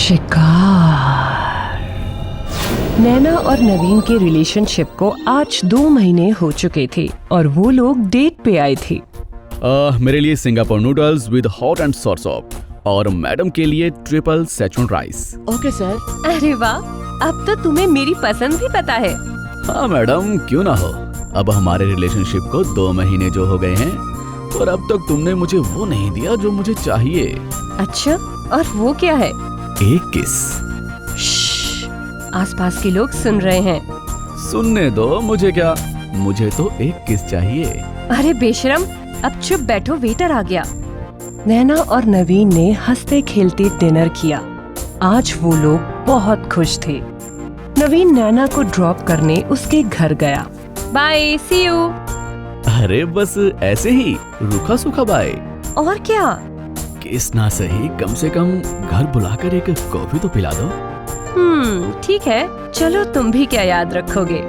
शिकार। नैना और नवीन के रिलेशनशिप को आज 2 महीने हो चुके थे और वो लोग डेट पे आए थे। मेरे लिए Singapore noodles with hot and sauce shop और मैडम के लिए ट्रिपल सेचुन राइस। Okay sir. अरे वाह, अब तो तुम्हें मेरी पसंद भी पता है। हाँ मैडम, क्यों ना हो। अब हमारे रिलेशनशिप को 2 महीने जो हो गए हैं और अब तक तुमने मुझे वो नहीं दिया जो मुझे चाहिए। अच्छा, और वो क्या है? एक किस। आसपास के लोग सुन रहे हैं। सुनने दो, मुझे क्या, मुझे तो एक किस चाहिए। अरे बेशरम, अब चुप बैठो, वेटर आ गया। नैना और नवीन ने हंसते खेलते डिनर किया। आज वो लोग बहुत खुश थे। नवीन नैना को ड्रॉप करने उसके घर गया। Bye, see you. अरे बस ऐसे ही रूखा सूखा बाय। और क्या? किस ना सही, कम से कम घर बुलाकर एक कॉफी तो पिला दो। ठीक है, चलो तुम भी क्या याद रखोगे।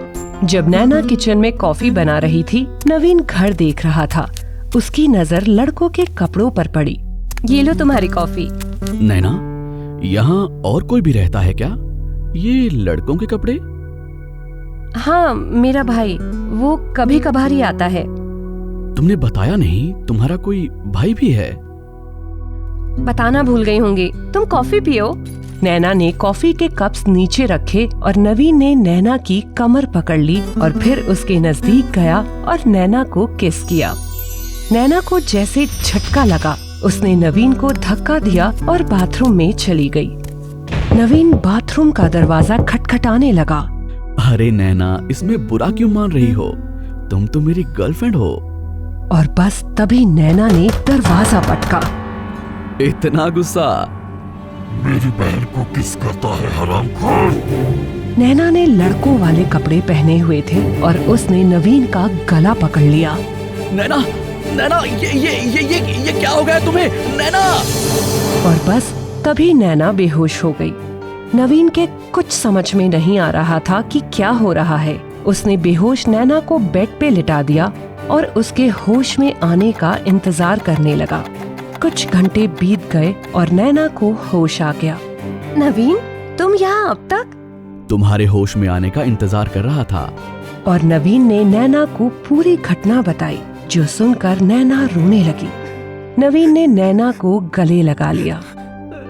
जब नैना किचन में कॉफी बना रही थी, नवीन घर देख रहा था। उसकी नजर लड़कों के कपड़ों पर पड़ी। ये लो तुम्हारी कॉफी। नैना, यहाँ और कोई भी रहता है क्या? ये लड़कों के कपड़े? हाँ, मेरा भाई, वो कभी कभार ही आता है। तुमने बताया नहीं, तुम्हारा कोई भाई भी है? बताना भूल गई होंगी। तुम कॉफी पियो। नैना ने कॉफी के कप्स नीचे रखे और नवीन ने नैना की कमर पकड़ ली और फिर उसके नजदीक गया और नैना को किस किया। नैना को जैसे झटका लगा, उसने नवीन को धक्का दिया और बाथरूम में चली गई। नवीन बाथरूम का दरवाजा खटखटाने लगा। अरे नैना, इसमें बुरा क्यों मान रही हो? तुम तो मेरी गर्लफ्रेंड हो। और बस तभी नैना ने दरवाजा पटका। इतना गुस्सा? मेरी बहन को किस करता है हरामखोर। नैना ने लड़कों वाले कपड़े पहने हुए थे और उसने नवीन का गला पकड़ लिया। नैना, नैना, ये क्या हो गया तुम्हें? नैना! और बस तभी नैना बेहोश हो गई। नवीन के कुछ समझ में नहीं आ रहा था कि क्या हो रहा है। उसने बेहोश नैना को बेड पे लिटा दिया और उसके होश में आने का इंतजार करने लगा। कुछ घंटे बीत गए और नैना को होश आ गया। नवीन, तुम यहाँ अब तक? तुम्हारे होश में आने का इंतजार कर रहा था। और नवीन ने नैना को पूरी घटना बताई, जो सुनकर नैना रोने लगी। नवीन ने नैना को गले लगा लिया।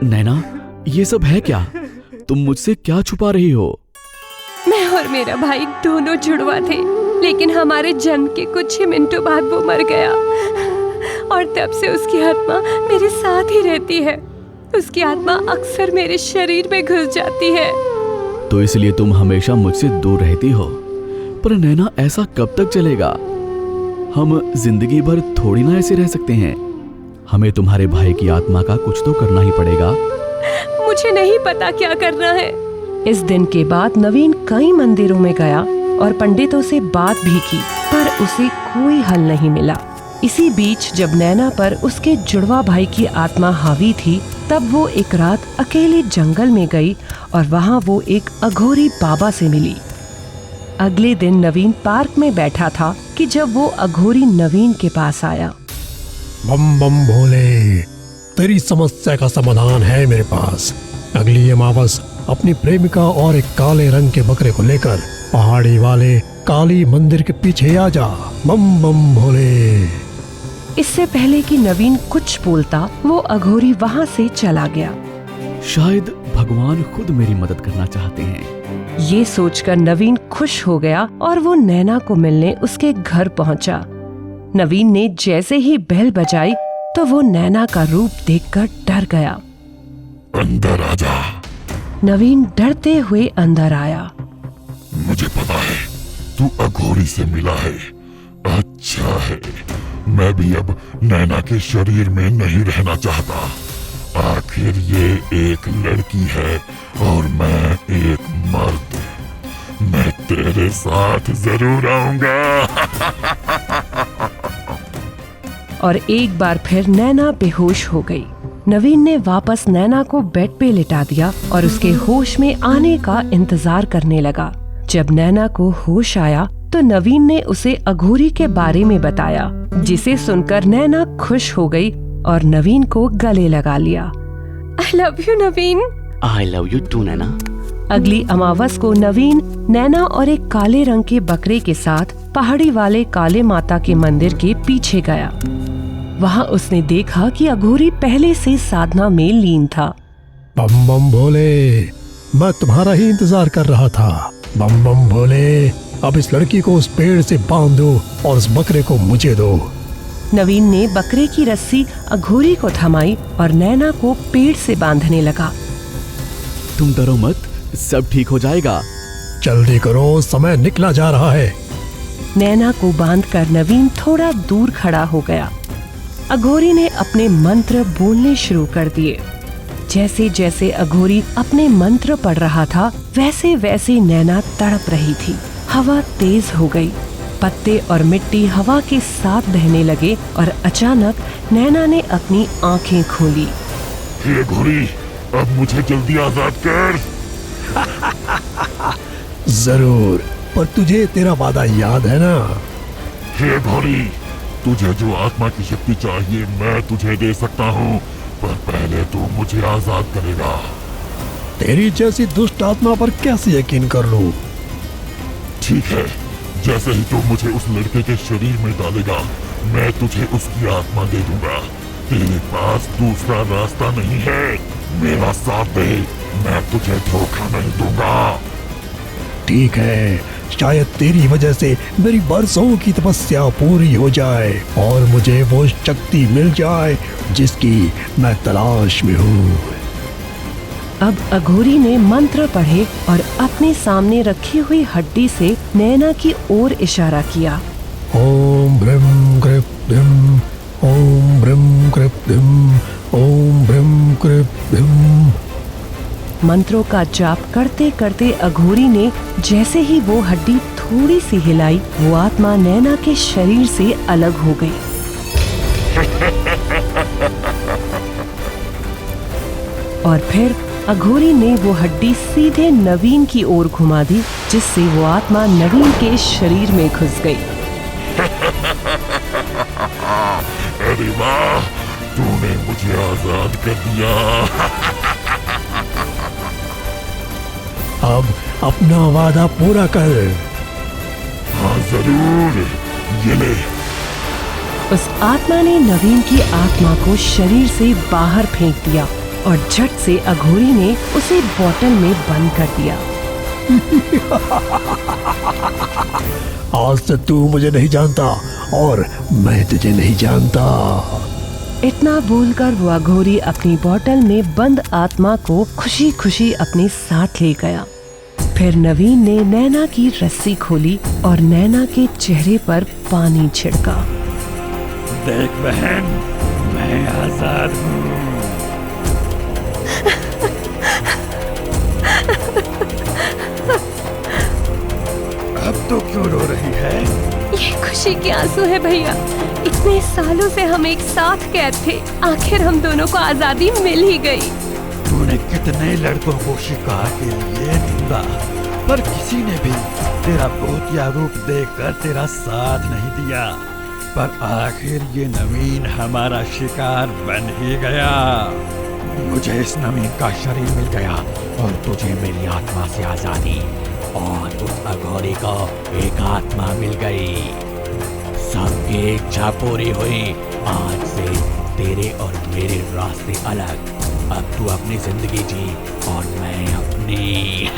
नैना, ये सब है क्या? तुम मुझसे क्या छुपा रही हो? मैं और मेरा भाई दोनों जुड़वा थे, लेकिन हमारे जन्म के कुछ ही मिनटों बाद वो मर गया और तब से उसकी आत्मा मेरे साथ ही रहती है। उसकी आत्मा अक्सर मेरे शरीर में घुस जाती है। तो इसलिए तुम हमेशा मुझसे दूर रहती हो। पर नैना, ऐसा कब तक चलेगा? हम जिंदगी भर थोड़ी ना ऐसे रह सकते हैं। हमें तुम्हारे भाई की आत्मा का कुछ तो करना ही पड़ेगा। मुझे नहीं पता क्या करना है। इस दिन के बाद नवीन कई मंदिरों में गया और पंडितों से बात भी की, पर उसे कोई हल नहीं मिला। इसी बीच जब नैना पर उसके जुड़वा भाई की आत्मा हावी थी, तब वो एक रात अकेले जंगल में गई और वहाँ वो एक अघोरी बाबा से मिली। अगले दिन नवीन पार्क में बैठा था कि जब वो अघोरी नवीन के पास आया। बम बम भोले, तेरी समस्या का समाधान है मेरे पास। अगली अमावस अपनी प्रेमिका और एक काले रंग के बकरे को लेकर पहाड़ी वाले काली मंदिर के पीछे आ जा। बम बम भोले। इससे पहले कि नवीन कुछ बोलता, वो अघोरी वहाँ से चला गया। शायद भगवान खुद मेरी मदद करना चाहते हैं। ये सोचकर नवीन खुश हो गया और वो नैना को मिलने उसके घर पहुंचा। नवीन ने जैसे ही बेल बजाई तो वो नैना का रूप देखकर डर गया। अंदर आजा। नवीन डरते हुए अंदर आया। मुझे पता है तू अघोरी से मिला है। अच्छा है, मैं भी अब नैना के शरीर में नहीं रहना चाहता। आखिर ये एक लड़की है और मैं एक मर्द। मैं तेरे साथ जरूर आऊंगा। और एक बार फिर नैना बेहोश हो गई। नवीन ने वापस नैना को बेड पे लिटा दिया और उसके होश में आने का इंतजार करने लगा। जब नैना को होश आया तो नवीन ने उसे अघोरी के बारे में बताया, जिसे सुनकर नैना खुश हो गई और नवीन को गले लगा लिया। I love you Naveen, I love you too Naina. अगली अमावस को नवीन नैना और एक काले रंग के बकरे के साथ पहाड़ी वाले काले माता के मंदिर के पीछे गया। वहाँ उसने देखा कि अघोरी पहले से साधना में लीन था। बम बम भोले, मैं तुम्हारा ही इंतजार कर रहा था। बम बम भोले, अब इस लड़की को उस पेड़ से बांध दो और उस बकरे को मुझे दो। नवीन ने बकरे की रस्सी अघोरी को थमाई और नैना को पेड़ से बांधने लगा। तुम डरो मत, सब ठीक हो जाएगा। जल्दी करो, समय निकला जा रहा है। नैना को बांधकर नवीन थोड़ा दूर खड़ा हो गया। अघोरी ने अपने मंत्र बोलने शुरू कर दिए। जैसे जैसे अघोरी अपने मंत्र पढ़ रहा था, वैसे वैसे नैना तड़प रही थी। हवा तेज हो गई, पत्ते और मिट्टी हवा के साथ बहने लगे और अचानक नैना ने अपनी आंखें खोली। हे घोड़ी, अब मुझे जल्दी आजाद कर। जरूर, पर तुझे तेरा वादा याद है ना? हे घोड़ी, तुझे जो आत्मा की शक्ति चाहिए मैं तुझे दे सकता हूँ, पर पहले तू मुझे आजाद करेगा। तेरी जैसी दुष्ट आत्मा पर कैसे यकीन कर लूं? ठीक है, जैसे ही तू मुझे उस लड़के के शरीर में डालेगा, मैं तुझे उसकी आत्मा दे दूंगा। तेरे पास दूसरा रास्ता नहीं है, मेरा साथ दे, मैं तुझे धोखा नहीं दूंगा। ठीक है, शायद तेरी वजह से मेरी बरसों की तपस्या पूरी हो जाए और मुझे वो शक्ति मिल जाए जिसकी मैं तलाश में हूँ। अब अघोरी ने मंत्र पढ़े और अपने सामने रखी हुई हड्डी से नैना की ओर इशारा किया। ओम ब्रह्म कृप धिम, ओम ब्रह्म कृप धिम, ओम ब्रह्म कृप धिम। मंत्रों का जाप करते करते अघोरी ने जैसे ही वो हड्डी थोड़ी सी हिलाई, वो आत्मा नैना के शरीर से अलग हो गई। और फिर अघोरी ने वो हड्डी सीधे नवीन की ओर घुमा दी, जिससे वो आत्मा नवीन के शरीर में घुस गई। अरे वाह, तूने मुझे आजाद कर दिया। अब अपना वादा पूरा कर। हाँ जरूर, ये ले। उस आत्मा ने नवीन की आत्मा को शरीर से बाहर फेंक दिया और झट से अघोरी ने उसे बोतल में बंद कर दिया। आज से तू मुझे नहीं जानता और मैं तुझे नहीं जानता। इतना बोलकर वो अघोरी अपनी बोतल में बंद आत्मा को खुशी खुशी अपने साथ ले गया। फिर नवीन ने नैना की रस्सी खोली और नैना के चेहरे पर पानी छिड़का। देख बहन, मैं आजाद हूँ। अब तो क्यों रो रही है? ये खुशी के आंसू है भैया। इतने सालों से हम एक साथ कैद थे, आखिर हम दोनों को आजादी मिल ही गई। तूने कितने लड़कों को शिकार के लिए ढूंढा, पर किसी ने भी तेरा भूतिया रूप देखकर तेरा साथ नहीं दिया। पर आखिर ये नवीन हमारा शिकार बन ही गया। मुझे इस नवीन का शरीर मिल गया और तुझे मेरी आत्मा से आजादी, और उस अघोरी को एक आत्मा मिल गई। सबकी इच्छा पूरी हुई। आज से तेरे और मेरे रास्ते अलग। अब तू अपनी जिंदगी जी और मैं अपनी।